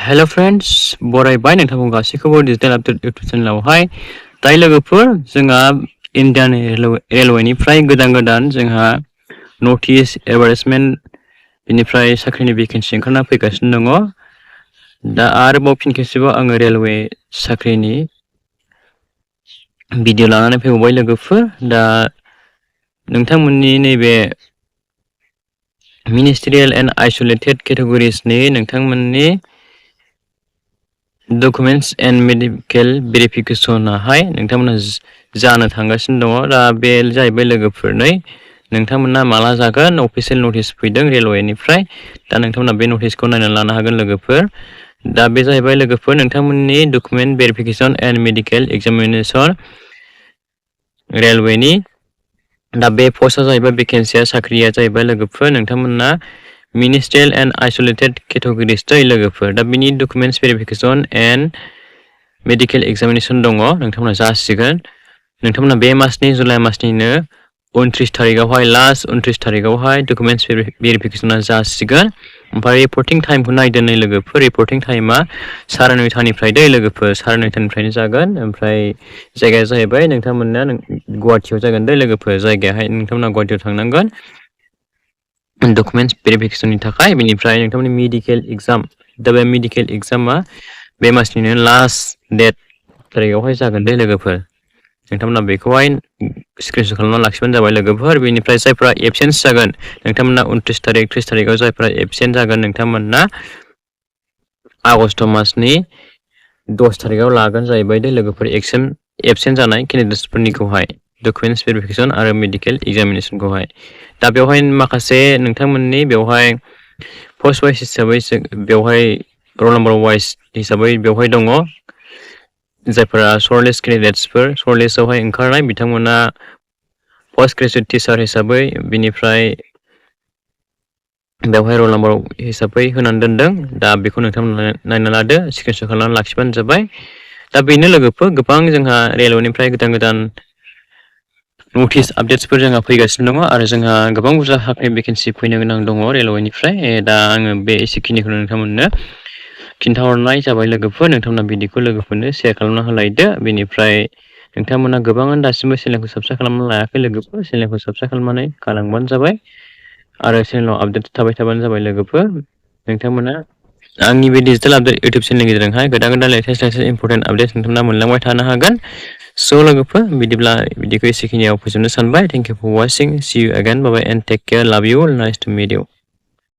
Hello friends, बरायबाय नोंथांखौ गासैखौबो digital update YouTube चेनेलावहाय दायो लोगोफोर जोंहा इन्डियान रेलवेनिफ्राय गोदान जोंहा नटिस एडभार्टाइजमेन्ट बेनिफ्राय साख्रिनि भेकेन्सि ओंखारना फैगासिनो दङ। दा आरोबाव फिन खेबसेबाव आङो रेलवे साख्रिनि भिडिअ लानानै फैबावबाय लोगोफोर। दा नोंथांमोननि नैबे मिनिस्ट्रियेल एन्ड आइसोलेटेड केटेगरिसनि नोंथांमोननि डकुमेन्ट्स एन्ड मेडिकेल भेरिफिकेसनाहाय नोंथांमोना जानो थांगासिनो दङ। दा बे जाहैबाय लोगोफोर नोंथांमोना माला जागोन अफिसियेल नटिस फैदों रेलवेनिफ्राय। दा नोंथांमोना बे नटिसखौ नायनानै लानो हागोन लोगोफोर। दा बे जाहैबाय लोगोफोर नोंथांमोननि document verification and medical examination रेलवेनि। दा बे पस्टआ जाहैबाय भेकेन्सिया साख्रिया जाहैबाय लोगोफोर नोंथांमोना मिनिस्ट्रियेल एन्ड आइसोलेटेड केटेगरिस जायो लोगोफोर। दा बिनि documents verification and medical examination दङ नोंथांमोना जासिगोन। नोंथांमोना बे मासनि जुलाइ मासनिनो 29 तारिखआवहाय लास्ट 29 तारिखआवहाय डकुमेन्ट्स भेरिफिकेसना जासिगोन। ओमफ्राय रिपर्टिं टाइमखौ नायदो नै लोगोफोर। रिपर्टिं टाइमा 9:30निफ्राय दै लोगोफोर 9:30निफ्रायनो जागोन। ओमफ्राय जायगाया जाहैबाय नोंथांमोना गुवाहाटियाव जागोन दै लोगोफोर। जायगायाहाय नोंथांमोना गुवाहाटियाव थांनांगोन डकुमेन्ट्स भेरिफिकेसननि थाखाय। बेनिफ्राय नोंथांमोननि मेडिकेल एग्जाम दा बे मेडिकेल एग्जामा बे मासनिनो लास्ट डेट तारिखआवहाय जागोन दै लोगोफोर। नोंथांमोना बेखौहाय स्क्रिनशट खालामना लाखिबानो जाबाय लोगोफोर। बेनिफ्राय जायफ्रा एबसेन्स जागोन नोंथांमोना 29 तारिख 30 तारिखआव जायफ्रा एबसेन्ट जागोन नोंथांमोना आगष्ट मासनि 10 तारिखआव लागोन जाहैबाय दै लोगोफोर एबसेन्ट जानाय केन्डिडेट्सफोरनिखौहाय डकुमेन्ट्स भेरिफिकेसन आरो मेडिकेल एग्जामिनेसनखौहाय। दा बेवहाय माखासे नोंथांमोननि बेवहाय पस्ट वाइज हिसाबै बेवहाय रल नम्बर वाइज हिसाबै बेवहाय दङ। जायफोरा शर्टलिस्ट केन्डिडेट्सफोर शर्टलिस्टआवहाय ओंखारनाय बिथांमोना पोस्ट ग्रेजुएट टिचार हिसाबै बिनिफ्राय बेवहाय रल नम्बर हिसाबै होनानै दोनदों। दा बेखौ नोंथांमोना नायना लादो स्क्रिनशट खालामनानै लाखिबानो जाबाय। दा बेनो लोगोफोर गोबां जोंहा रेलवेनिफ्राय गोदान नटिस आपडेट्सफोर जोंहा फैगासिनो दङ आरो जोंहा गोबां बुरजा साख्रि भेकेन्सि फैनो गोनां दङ रेलवेनिफ्राय। दा आङो बे एसेखिनिखौनो नोंथांमोननो खिन्थाहरनाय जाबाय लोगोफोर। नोंथांमोना भिडिअखौ लोगोफोरनो शेयार खालामना होलायदो। बेनिफ्राय नोंथांमोना गोबाङानो दासिमबो चेनेलखौ साबस्क्राइब खालामना लायाखै लोगोफोर। चेनेलखौ साबस्क्राइब खालामनानै गालांबानो जाबाय आरो चेनेलाव आपडेट थाबाय थाबानो जाबाय लोगोफोर। नोंथांमोना आंनि बे डिजिटेल आपडेट इउटुब चेनेलनि गेजेरजोंहाय गोदान लेटेस्ट इम्पर्टेन्ट आपडेट्स नोंथांमोना मोनलांबाय थानो हागोन। स' लोगोफोर बिदिब्ला भिडिअखौ एसेखिनियाव फोजोबनो सानबाय। Thank you for watching. See you again bye bye and take care. Love you. Nice to meet U.